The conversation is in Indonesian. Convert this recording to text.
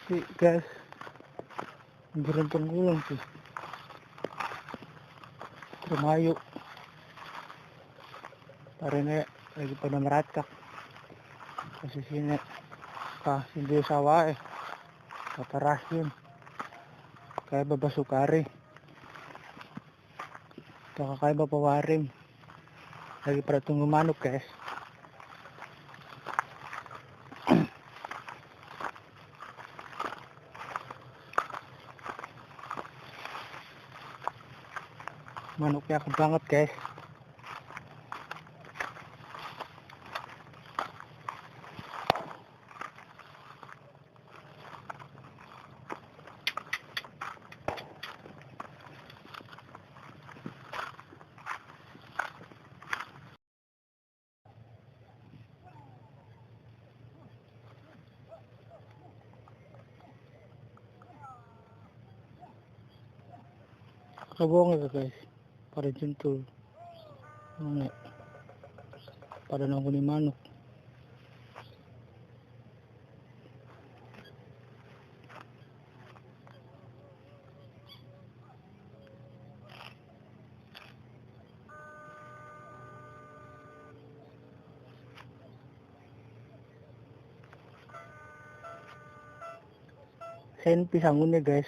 sih guys, beruntung ulang sih Rumayo parene lagi pada meracak posisinya hindi sawa paparahin kayak baba sukari atau kayak baba waring lagi pada tunggu manuk guys. Manuknya aktif banget guys. Kabong ya guys, pada jentul pada nangkuni manuk. Sen pisangun ya guys.